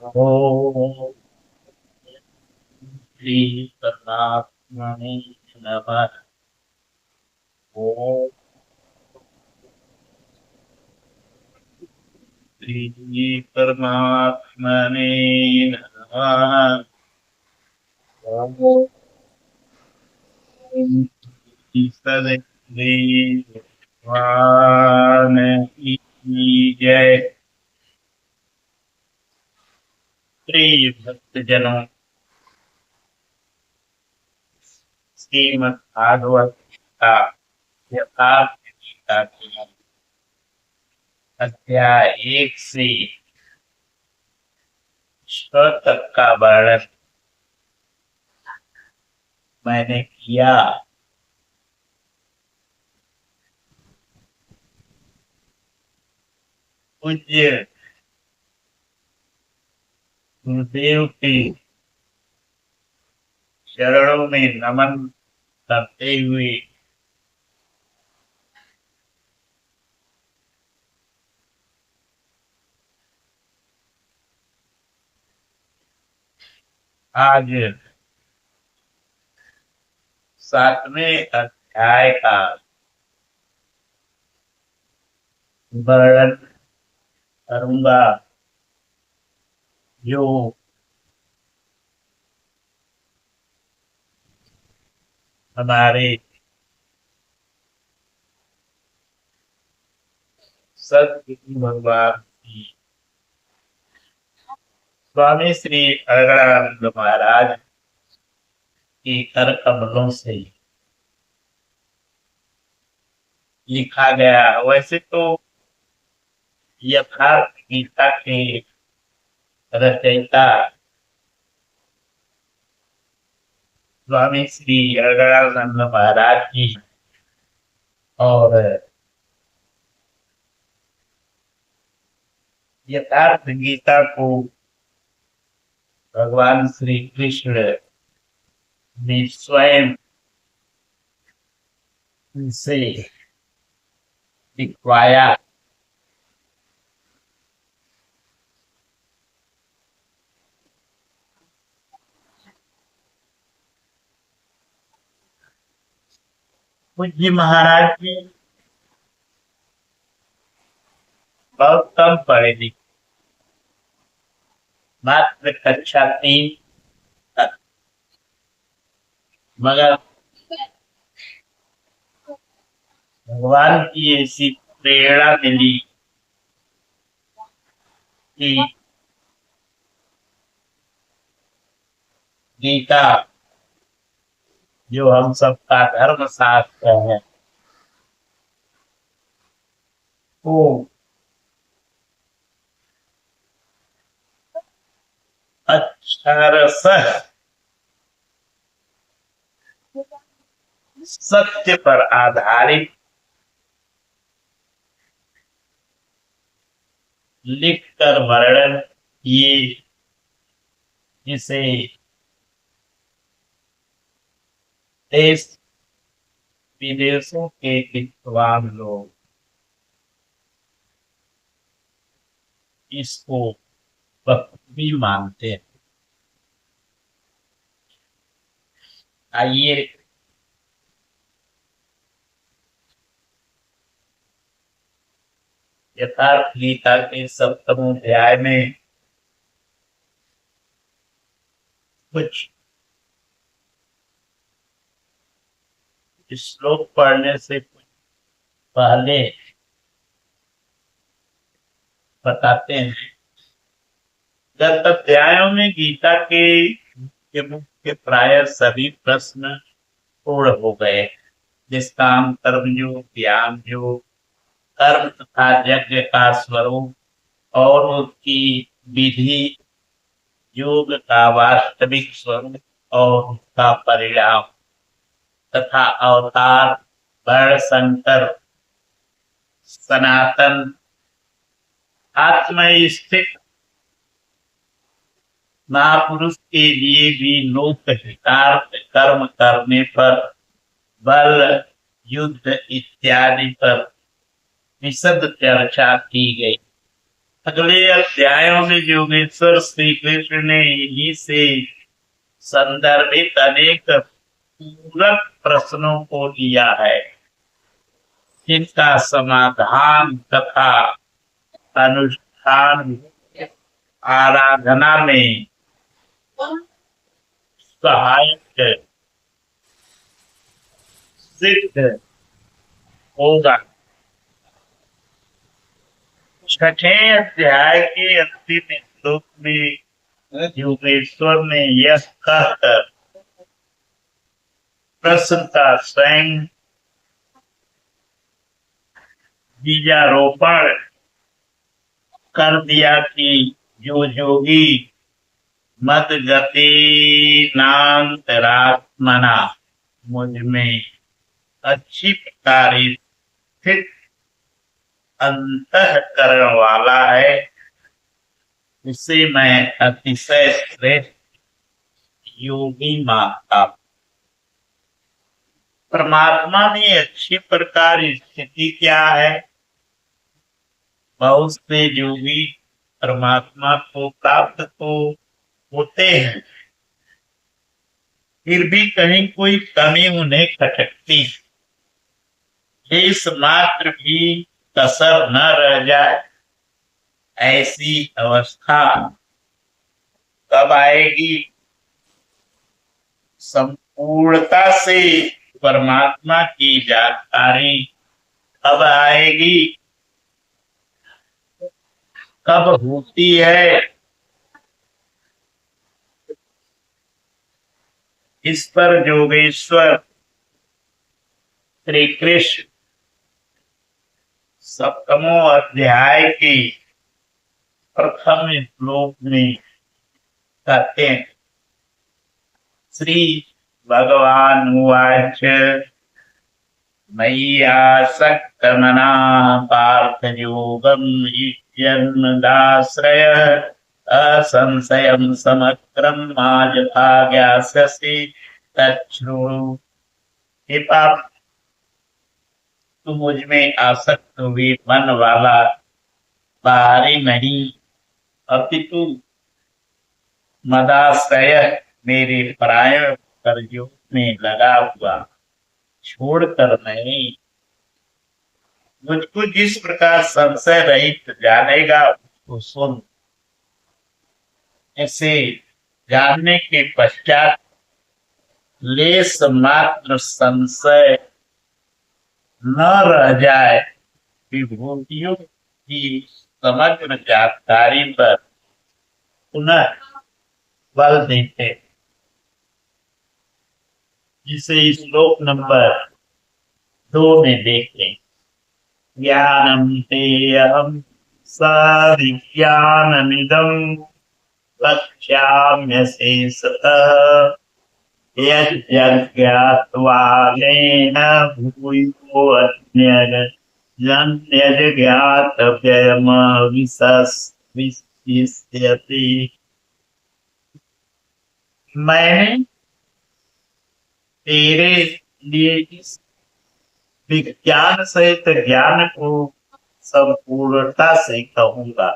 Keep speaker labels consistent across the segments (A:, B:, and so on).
A: ओम श्री परमात्मने नमः। ओम श्री परमात्मने नमः। ओम सदगुरु भगवान की जय। प्रिय भक्तजनों, श्रीमद् भागवत का यथार्थ गीता के अध्याय 1 से 6 तक का वर्णन मैंने किया। पूज्य गुरुदेव के चरणों में नमन करते हुए आज 7वें अध्याय का वर्णन करूंगा, जो हमारे सदगुरु भगवान की स्वामी श्री अलगड़ानंद महाराज के कर कमलों से लिखा गया। वैसे तो यथार्थ गीता के रचयिता स्वामी श्री अलगड़ानंद महाराज जी और यथार्थ गीता को भगवान श्री कृष्ण ने स्वयं से लिखवाया। पूज्य महाराज जी बहुत कम पढ़े लिखे, मात्र कक्षा 3 तक, मगर भगवान की ऐसी प्रेरणा मिली कि गीता जो हम सबका धर्म शास्त्र है, वो अक्षरशः सत्य पर आधारित लिखकर वर्णन किए, जिसे देश विदेशों के विद्वान लोग इसको बखूबी मानते हैं। आइए यथार्थ गीता के 7वें अध्याय में कुछ श्लोक पढ़ने से पहले बताते हैं। गत अध्यायों में गीता के मुख्य प्राय सभी प्रश्न पूर्ण हो गए, निष्काम कर्मयोग, ज्ञान योग, कर्म तथा यज्ञ का स्वरूप और उसकी विधि, योग का वास्तविक स्वरूप और उसका परिणाम तथा अवतार, वर्ण संकर, सनातन आत्म स्थित महापुरुष के लिए भी लोक हितार्थ कर्म करने पर, बल, युद्ध इत्यादि पर विशद चर्चा की गई। अगले अध्यायों में योगेश्वर श्री कृष्ण ने इन्हीं से संदर्भित अनेक पूरक प्रश्नों को दिया है, जिनका समाधान तथा अनुष्ठान आराधना में सहायक सिद्ध होगा। छठे अध्याय के अंतिम श्लोक में योगेश्वर ने यह कहकर प्रश्न का स्वयं बीजारोपण कर दिया कि जो योगी मद गति नान्तरात्मना मुझ में अच्छी प्रकार स्थित अंतःकरण वाला है, उसे मैं अतिशय श्रेष्ठ योगी मानता हूं। परमात्मा में अच्छी प्रकार स्थिति क्या है? बहुत से योगी परमात्मा को प्राप्त तो होते हैं, फिर भी कहीं कोई कमी उन्हें खटकती, लेश मात्र भी कसर न रह जाए, ऐसी अवस्था कब आएगी? संपूर्णता से परमात्मा की जानकारी कब आएगी, कब होती है? इस पर योगेश्वर श्री कृष्ण सप्तमों अध्याय के प्रथम श्लोक में कहते हैं, श्री भगवान उवाच मय्यासक्तमना पार्थ योगं युज्यन्नदाश्रय असंशयं समग्रं मां ज्ञास्यसि तच्छृणु। हे पाप, तू मुझ में आसक्त हुए मन वाला बाहरी नहीं, अपितु मदाश्रय मेरे परायण कर्जों में लगा हुआ छोड़कर नहीं। मुझको जिस प्रकार संशय रहित जानेगा उसको सुन। ऐसे जानने के पश्चात लेश मात्र संशय न रह जाए, विभूतियों की समग्र जानकारी पर पुनः बल देते, जिसे श्लोक नंबर 2 में देखें। ज्ञानम तेऽहं सविज्ञानमिदं वक्ष्याम्यशेषतः यज्ञात्वा नेह भूयो अन्यज्ञातव्यमविशिष्यति। मैंने तेरे लिए इस विज्ञान सहित ज्ञान को संपूर्णता से कहूंगा।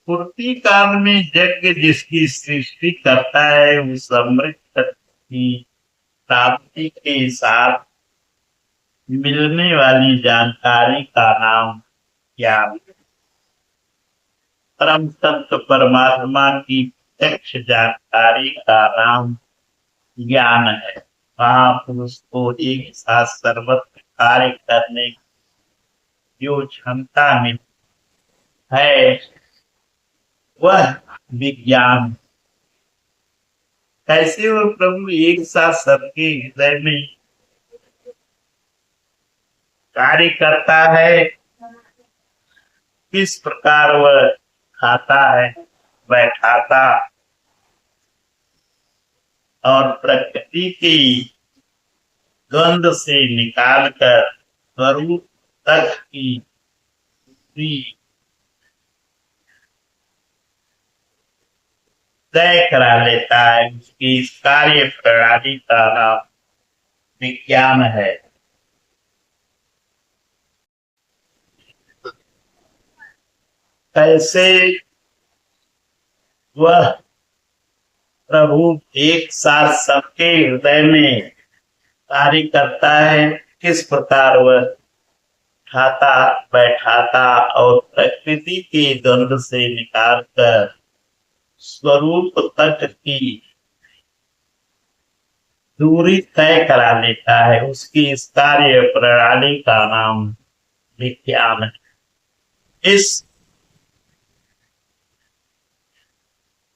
A: पूर्ति काल में यज्ञ जिसकी सृष्टि करता है, उस अमृत की प्राप्ति के साथ मिलने वाली जानकारी का नाम ज्ञान। परम तत्व परमात्मा की प्रत्यक्ष जानकारी का नाम ज्ञान है। महापुरुष को एक साथ सर्वत्र कार्य करने की जो क्षमता में है, वह विज्ञान। कैसे वो प्रभु एक साथ सबके हृदय में कार्य करता है, किस प्रकार वह खाता है, बैठाता और प्रकृति की गंध से निकालकर स्वरूप तक की तय करा लेता है, उसकी कार्य प्रणाली का नाम विज्ञान है। कैसे वह प्रभु एक साथ सबके हृदय में कार्य करता है, किस प्रकार वह उठाता बैठाता और प्रकृति के द्वंद से निकाल कर स्वरूप तक की दूरी तय करा लेता है, उसकी इस कार्य प्रणाली का नाम विज्ञान है। इस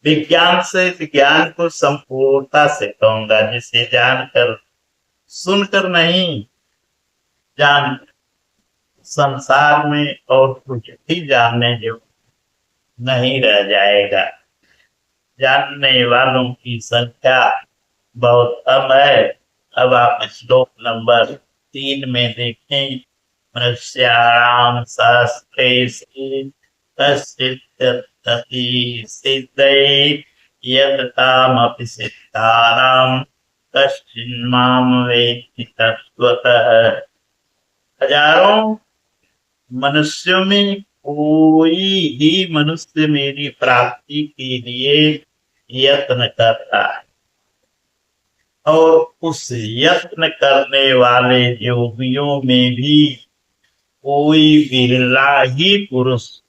A: विज्ञान से विज्ञान को संपूर्णता से कहूंगा, जिसे जानकर सुनकर नहीं, जान संसार में और कुछ भी जानने जो नहीं रह जाएगा। जानने वालों की संख्या बहुत कम है। अब आप श्लोक नंबर 3 में देखें, मनुष्याणाम शास्त्रेषु कश्चित् सिद्धये यदतामपि सिद्धानां कश्चिन्मां वेत्ति तत्त्वतः। हजारों मनुष्यों में कोई ही मनुष्य मेरी प्राप्ति के लिए यत्न करता है, और उस यत्न करने वाले योगियों में भी कोई विरला ही पुरुष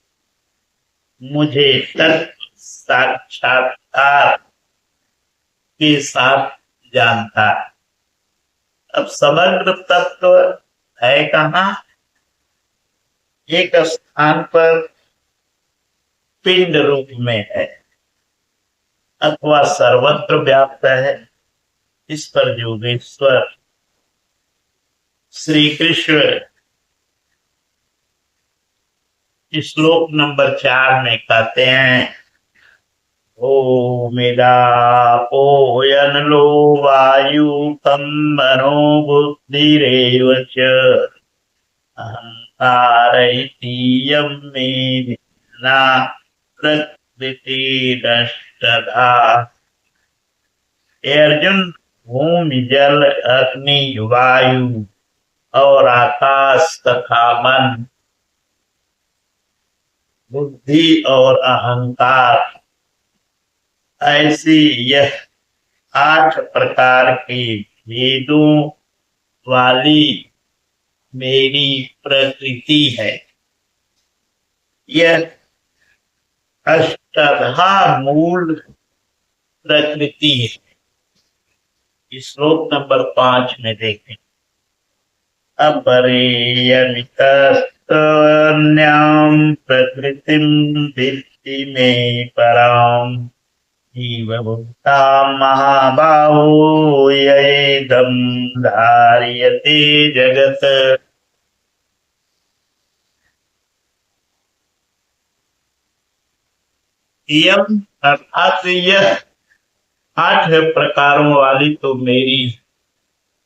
A: मुझे तत्व साक्षात्कार के साथ जानता है। अब समग्र तत्व है कहाँ? एक स्थान पर पिंड रूप में है अथवा सर्वत्र व्याप्त है। इस पर योगेश्वर श्री कृष्ण श्लोक नंबर 4 में कहते हैं, ओ मेदापो यनलो वायु तम मनो बुद्धिरेव च अहंकारैतीयं मे भिन्ना प्रकृति नष्टधा। अर्जुन, भूमि जल अग्नि वायु और आकाश तथा मन, बुद्धि और अहंकार, ऐसी यह 8 प्रकार के भेदों वाली मेरी प्रकृति है। यह अष्टधा मूल प्रकृति है। श्लोक नंबर 5 में देखें, अपरेयमितस्तन्यां प्रकृतिं विद्धि मे पराम् जीवभूतां महाबाहो येदं धार्यते जगत्। इयम् अर्थात यह 8 प्रकारों वाली तो मेरी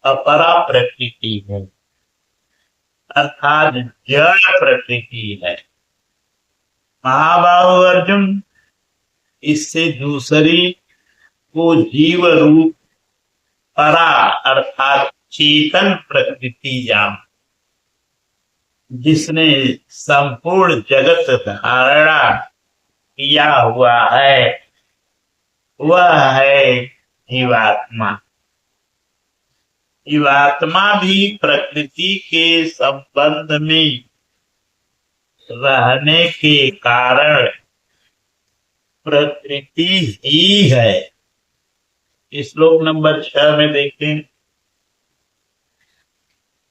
A: अपरा प्रकृति है, अर्थात जड़ प्रकृति है। महाबाहु अर्जुन, इससे दूसरी को जीव रूप परा अर्थात चेतन प्रकृति जान, जिसने संपूर्ण जगत धारणा किया हुआ है, वह है जीवात्मा। जीवात्मा भी प्रकृति के संबंध में रहने के कारण प्रकृति ही है। श्लोक नंबर 6 में देखें,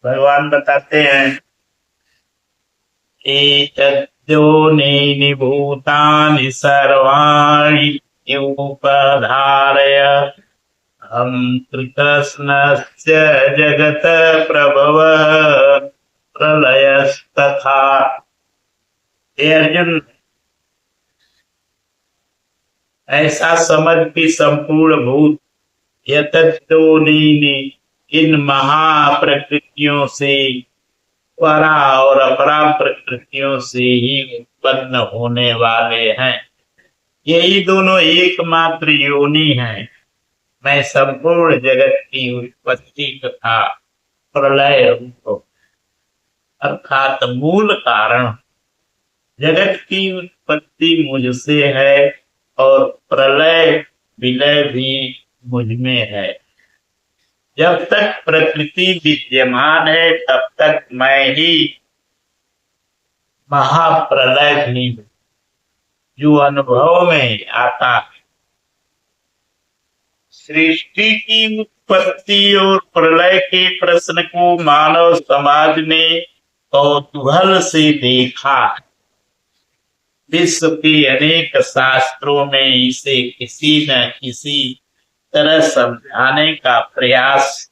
A: भगवान बताते हैं, एतद्योनीनि भूतानि सर्वाणि उपधारय हम कृतस्नस्य जगत प्रभव प्रलयस्तथा। अर्जुन, ऐसा समझ कि संपूर्ण भूत यतद्योनीनि, इन महाप्रकृतियों से, परा और अपरा प्रकृतियों से ही उत्पन्न होने वाले हैं। यही दोनों एकमात्र योनि हैं। मैं संपूर्ण जगत की उत्पत्ति तथा प्रलय रूप अर्थात मूल कारण जगत की उत्पत्ति मुझसे है और प्रलय विलय भी मुझ में है। जब तक प्रकृति विद्यमान है तब तक मैं ही महाप्रलय भी हूँ, जो अनुभव में आता है। सृष्टि की उत्पत्ति और प्रलय के प्रश्न को मानव समाज ने कौतूहल से देखा। विश्व के अनेक शास्त्रों में इसे किसी न किसी तरह समझाने का प्रयास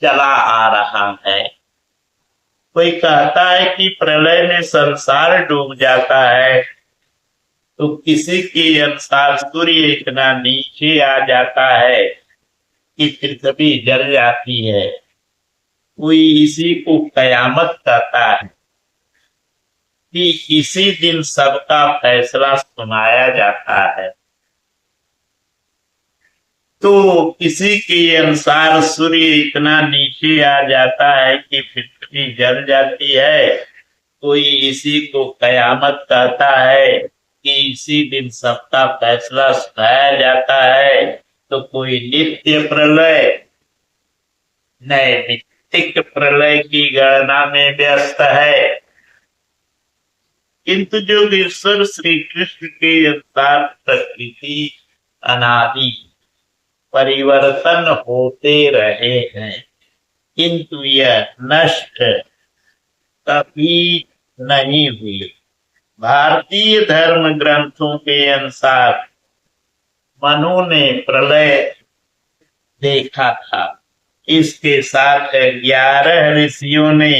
A: चला आ रहा है। कोई कहता है कि प्रलय में संसार डूब जाता है, तो किसी के अनुसार सूर्य इतना नीचे आ जाता है कि पृथ्वी जल जाती है। कोई इसी को कयामत कहता है कि इसी दिन सबका फैसला सुनाया जाता है। तो किसी के अनुसार सूर्य इतना नीचे आ जाता है कि पृथ्वी जल जाती है। कोई इसी को कयामत कहता है कि इसी दिन सबका फैसला सुनाया जाता है। तो कोई नित्य प्रलय नैमित्तिक प्रलय की गणना में व्यस्त है। किंतु जो ईश्वर श्री कृष्ण के अनुसार प्रकृति अनादि परिवर्तन होते रहे हैं, किंतु यह नष्ट कभी नहीं हुई। भारतीय धर्म ग्रंथों के अनुसार मनु ने प्रलय देखा था। इसके साथ 11 ऋषियों ने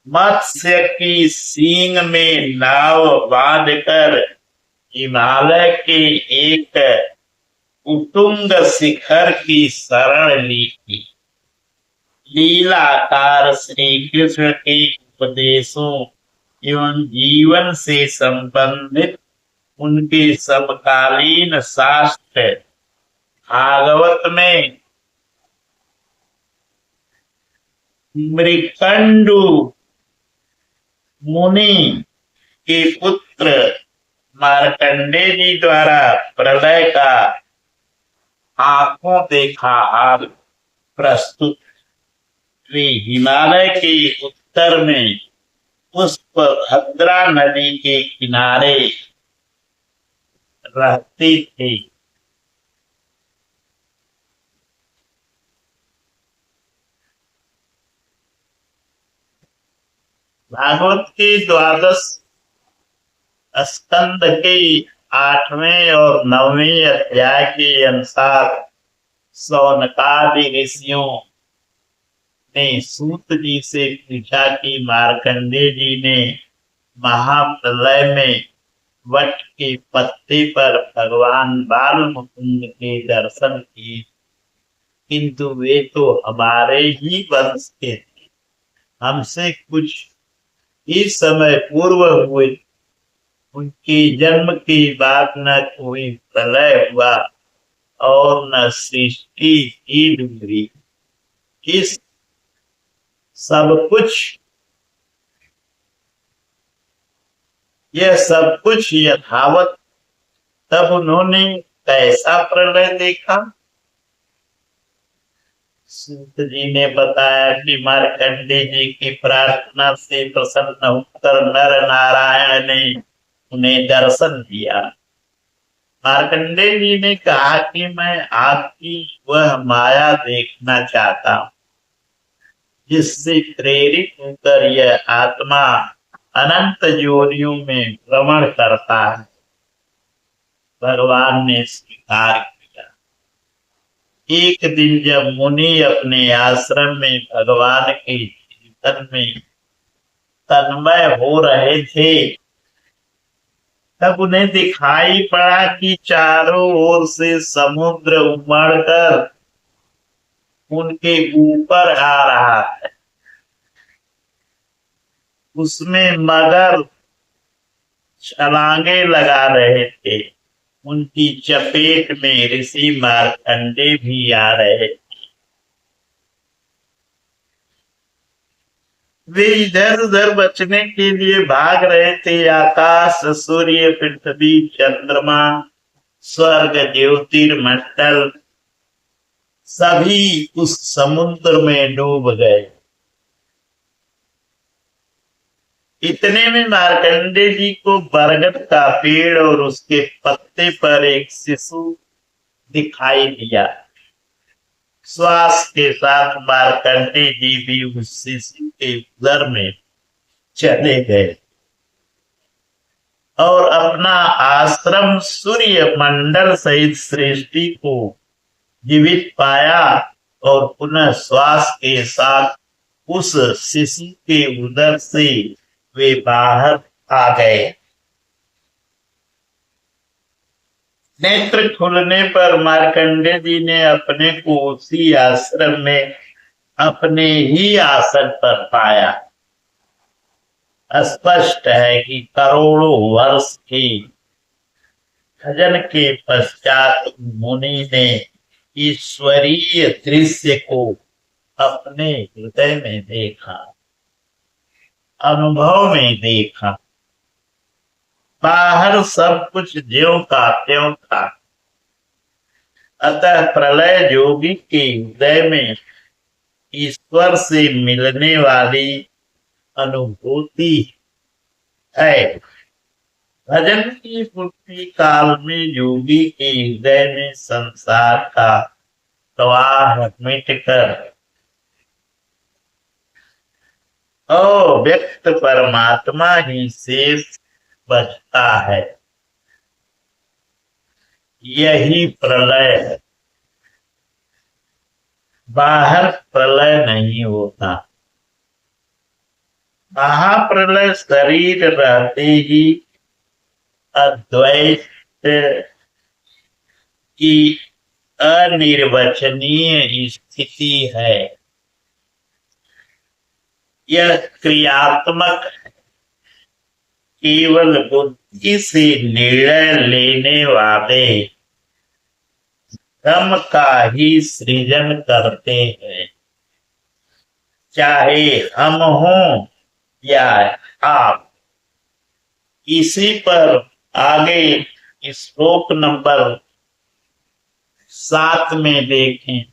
A: मत्स्य की सींग में नाव बांधकर हिमालय के एक उत्तुंग शिखर की शरण ली थी। लीलाकार श्री कृष्ण के उपदेशों एवं जीवन से संबंधित उनके समकालीन शास्त्र भागवत में मृकंडु मुनि के पुत्र मार्कंडेय जी द्वारा प्रलय का आंखों देखा हाल प्रस्तुत। वे हिमालय के उत्तर में पुष्पभद्रा नदी के किनारे रहते थे। भागवत के 12 स्कंद के 8वें और 9वें अध्याय के अनुसार शौनकादि ऋषियों ने सूत जी से पूछा कि मार्कंडेय जी ने महाप्रलय में वट के पत्ते पर भगवान बाल मुकुंद के दर्शन किए, किंतु वे तो हमारे ही वंश के थे, हमसे कुछ ही समय पूर्व हुए। उनके जन्म के बाद न कोई प्रलय हुआ और न सृष्टि ही डूबी। इस यह सब कुछ यथावत। तब उन्होंने कैसा प्रलय देखा? सूत जी ने बताया कि मार्कंडेय जी की प्रार्थना से प्रसन्न होकर नर नारायण ने उन्हें दर्शन दिया। मार्कंडेय जी ने कहा कि मैं आपकी वह माया देखना चाहता हूं जिससे प्रेरित होकर यह आत्मा अनंत योनियों में भ्रमण करता है। भगवान ने स्वीकार किया। एक दिन जब मुनि अपने आश्रम में भगवान के चिंतन में तन्मय हो रहे थे, तब उन्हें दिखाई पड़ा कि चारों ओर से समुद्र उमड़कर उनके ऊपर आ रहा है। उसमें मगर छलांगे लगा रहे थे। उनकी चपेट में ऋषि मार्कंडेय भी आ रहे थे। वे इधर उधर बचने के लिए भाग रहे थे। आकाश, सूर्य, पृथ्वी, चंद्रमा, स्वर्ग, ज्योतिर्मंडल सभी उस समुद्र में डूब गए। इतने में मार्कंडे जी को बरगद का पेड़ और उसके पत्ते पर एक शिशु दिखाई दिया। श्वास के साथ मार्कंडे जी भी उस शिशु के उदर में चले गए और अपना आश्रम सूर्य मंडल सहित सृष्टि को जीवित पाया और पुनः श्वास के साथ उस शिशु के उदर से वे बाहर आ गए। नेत्र खुलने पर मार्कंडे जी ने अपने को उसी आश्रम में अपने ही आसन पर पाया। स्पष्ट है कि करोड़ों वर्ष के भजन के पश्चात मुनि ने ईश्वरीय दृश्य को अपने हृदय में देखा, अनुभव में देखा। बाहर सब कुछ ज्यों का त्यों था, अतः प्रलय योगी के हृदय में ईश्वर से मिलने वाली अनुभूति है। भजन की पूर्ति काल में योगी के हृदय में संसार का प्रवाह मिटकर व्यक्त परमात्मा ही शेष बचता है। यही प्रलय है। बाहर प्रलय नहीं होता। महाप्रलय शरीर रहते ही अद्वैत की अनिर्वचनीय स्थिति है। यह क्रियात्मक है। केवल बुद्धि से निर्णय लेने वाले धर्म का ही सृजन करते हैं, चाहे हम हों या आप। इसी पर आगे श्लोक नंबर 7 में देखें।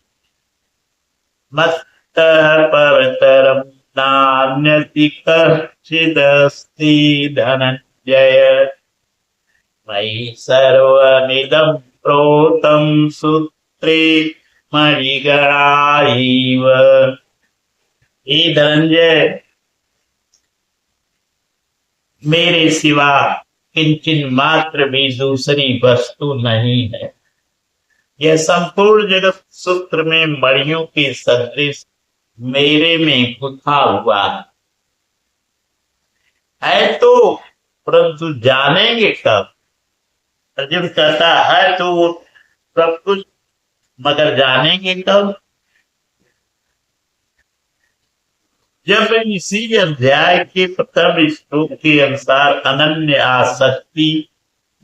A: मत्तः परतरम् नान्यति कश्चिदस्ति धनंजय मयि सर्वमिदं प्रोतं सूत्रे मणिगणा इव। हे धनंजय, मेरे सिवा किंचिन मात्र भी दूसरी वस्तु नहीं है। यह संपूर्ण जगत सूत्र में मणियों के सदृश मेरे में गुथा हुआ है तो, परंतु जानेंगे कब? अर्जुन कहता है तो सब कुछ, मगर जानेंगे कब? जब इसी अध्याय के प्रथम श्लोक के अनुसार अनन्य आसक्ति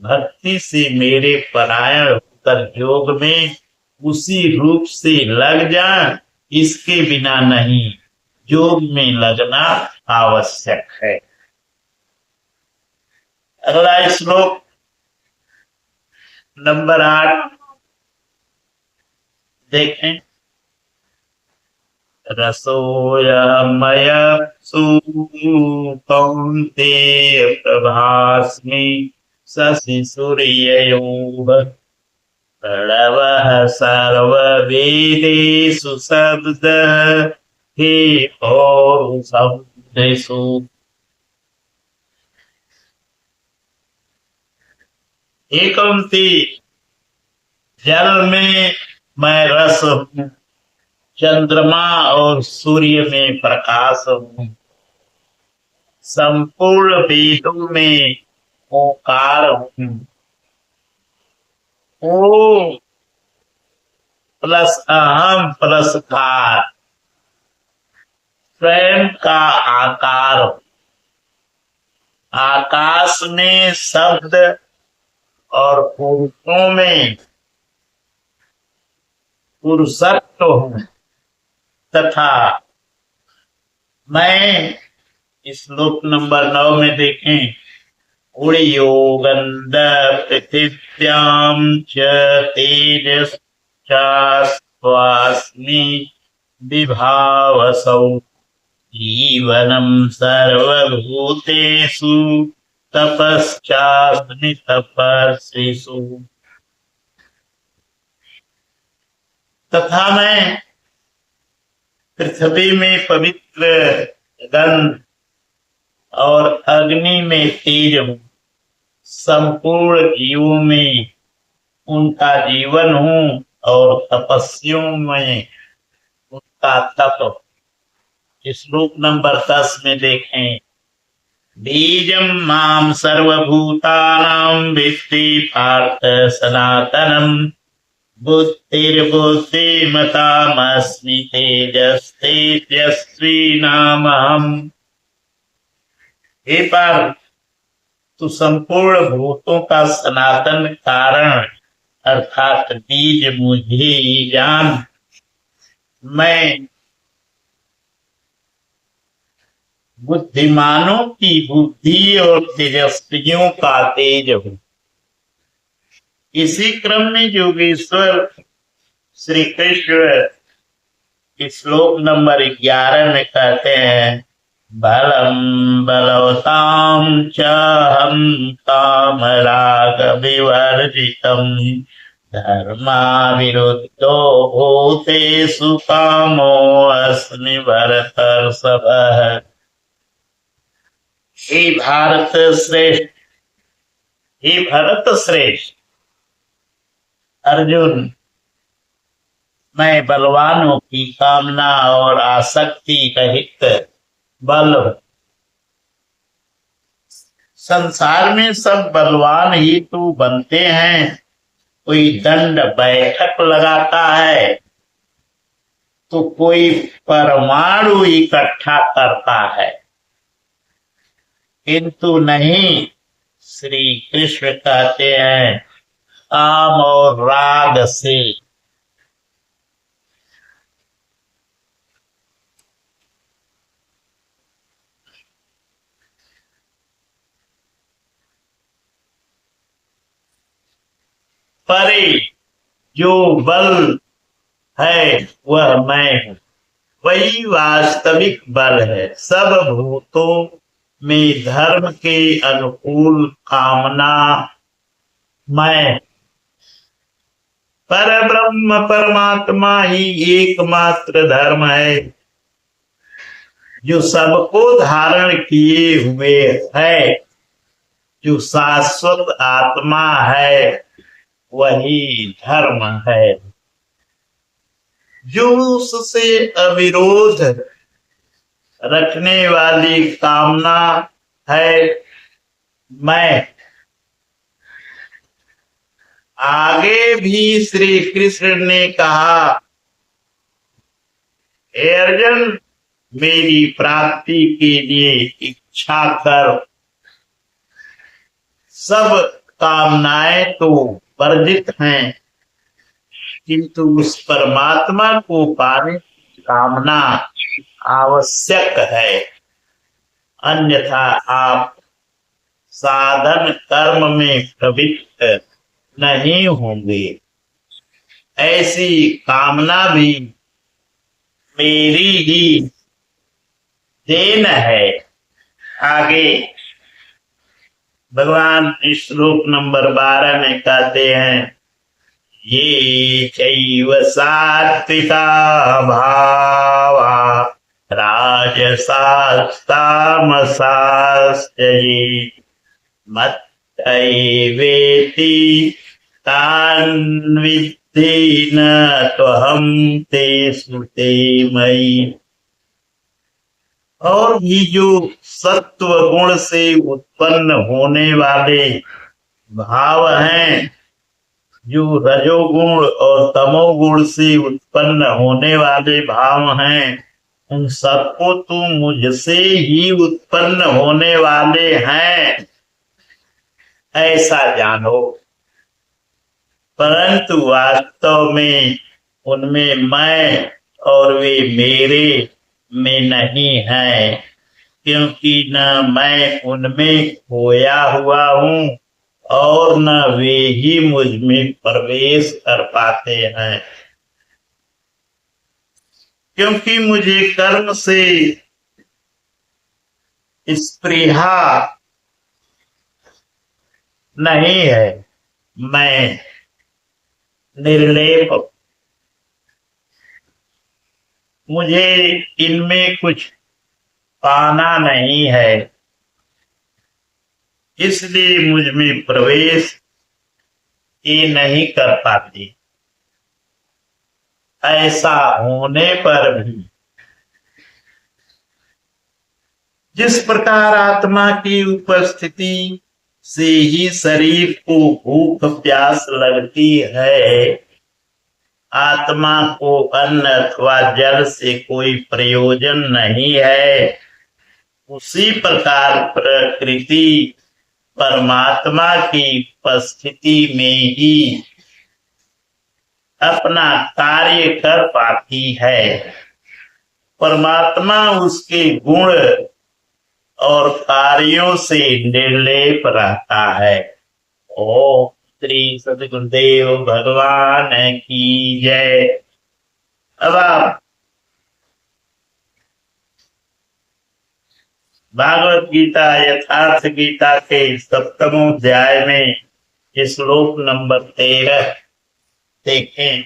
A: भक्ति से मेरे परायण होकर योग में उसी रूप से लग जाए, इसके बिना नहीं। योग में लगना आवश्यक है। अगला श्लोक नंबर 8 देखें। रसोयमय कौन्तेय प्रभास्मि शशि सूर्ययोः प्रणवः सर्ववेदेषु शब्दः हे और शब्देषु। हे कौन्ती, जल में मैं रस हूँ, चंद्रमा और सूर्य में प्रकाश हूँ, संपूर्ण वेदों में ओंकार हूँ। ओ प्लस अहम प्लस कार, स्वयं का आकार। आकाश में शब्द और पुरुषों में पुरुषत्व हूँ तथा मैं श्लोक नंबर 9 में देखें, उड़यो गंध पृथिव्याम च तेजश्चास्मि विभावसौ जीवनम सर्वभूतेषु तपश्चास्मि तपस्विषु। तथा मैं पृथ्वी में पवित्र गंध और अग्नि में तेज हूँ, संपूर्ण जीवों में उनका जीवन हूँ और तपस्वियों में उनका तप। श्लोक नंबर 10 में देखें, बीजम माम सर्वभूतानां विद्धि पार्थ सनातनम बुद्धिर्बुद्धिमतामस्मि तेजस्तेजस्विनामहम्। हे पार्थ, तू संपूर्ण भूतों का सनातन कारण अर्थात बीज मुझे ही जान। मैं बुद्धिमानों की बुद्धि और तेजस्वियों का तेज हूँ। इसी क्रम में योगेश्वर श्री कृष्ण श्लोक नंबर 11 में कहते हैं, बलम बलवताम च हम कामराग विवर्जितम धर्मा विरुद्धो भूतेषु कामो अस्मि भरतर्षभ। हे भारत श्रेष्ठ, हे भरत श्रेष्ठ अर्जुन, मैं बलवानों की कामना और आसक्ति रहित बल हूं। संसार में सब बलवान ही तो बनते हैं। कोई दंड बैठक लगाता है तो कोई परमाणु इकट्ठा करता है, किंतु नहीं, श्री कृष्ण कहते हैं काम और राग से। परे जो बल है वह मैं हूं, वही वास्तविक बल है। सब भूतों में धर्म के अनुकूल कामना मैं। पर ब्रह्म परमात्मा ही एकमात्र धर्म है जो सबको धारण किए हुए है। जो शाश्वत आत्मा है वही धर्म है। जो उससे अविरोध रखने वाली कामना है मैं। आगे भी श्री कृष्ण ने कहा, हे अर्जुन, मेरी प्राप्ति के लिए इच्छा कर। सब कामनाएं तो वर्जित हैं, किंतु उस परमात्मा को पाने की कामना आवश्यक है, अन्यथा आप साधन कर्म में प्रवृत्त नहीं होंगे। ऐसी कामना भी मेरी ही देन है। आगे भगवान श्लोक नंबर 12 में कहते हैं, ये चैव सात्विका भावा राजसास्तामसाश्च ये मत्तैवेति तान् विद्धि न त्वहं तेषु ते मयि। और भी जो सत्व गुण से उत्पन्न होने वाले भाव हैं, जो रजोगुण और तमोगुण से उत्पन्न होने वाले भाव हैं, उन सबको तो मुझसे ही उत्पन्न होने वाले हैं ऐसा जानो। परंतु वास्तव में उनमें मैं और वे मेरे में नहीं है, क्योंकि न मैं उनमें खोया हुआ हूँ और न वे ही मुझ में प्रवेश कर पाते हैं, क्योंकि मुझे कर्म से स्पृहा नहीं है। मैं निर्लेप, मुझे इनमें कुछ पाना नहीं है, इसलिए मुझ में प्रवेश ये नहीं कर पाती। ऐसा होने पर भी जिस प्रकार आत्मा की उपस्थिति से ही शरीर को भूख प्यास लगती है, आत्मा को अन्न अथवा जल से कोई प्रयोजन नहीं है, उसी प्रकार प्रकृति परमात्मा की उपस्थिति में ही अपना कार्य कर पाती है। परमात्मा उसके गुण और कार्यों से निर्लेप रहता है। ओम श्री सद्गुरुदेव भगवान की जय। अब आप भागवत गीता यथार्थ गीता के 7वें अध्याय में श्लोक नंबर 13 देखें।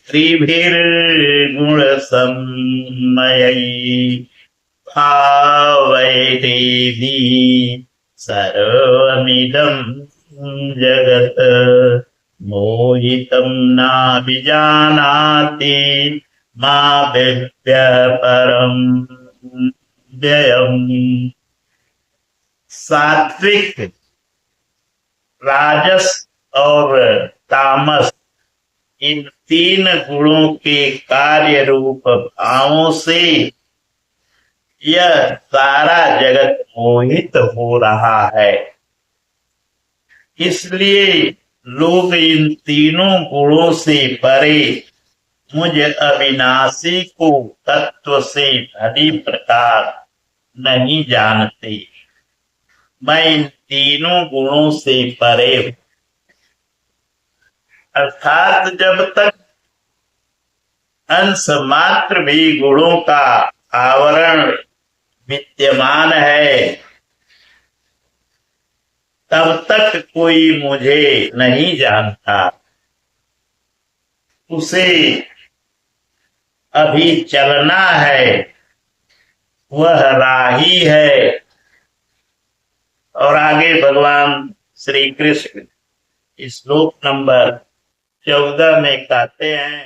A: त्रिभिर्गुण सम्मयैः भावैरेधि सर्वमिदं जगत् मोहितं नाभिजानाति माभ्यपरं व्ययम्। सात्विक, राजस और तामस, इन 3 गुणों के कार्य रूप भावों से यह सारा जगत मोहित हो रहा है। इसलिए लोग इन तीनों गुणों से परे मुझ अविनाशी को तत्व से भली प्रकार नहीं जानते। मैं इन तीनों गुणों से परे हूं, अर्थात जब तक अंश मात्र भी गुणों का आवरण विद्यमान है, तब तक कोई मुझे नहीं जानता। उसे अभी चलना है, वह राही है। और आगे भगवान श्री कृष्ण श्लोक नंबर 14 में कहते हैं।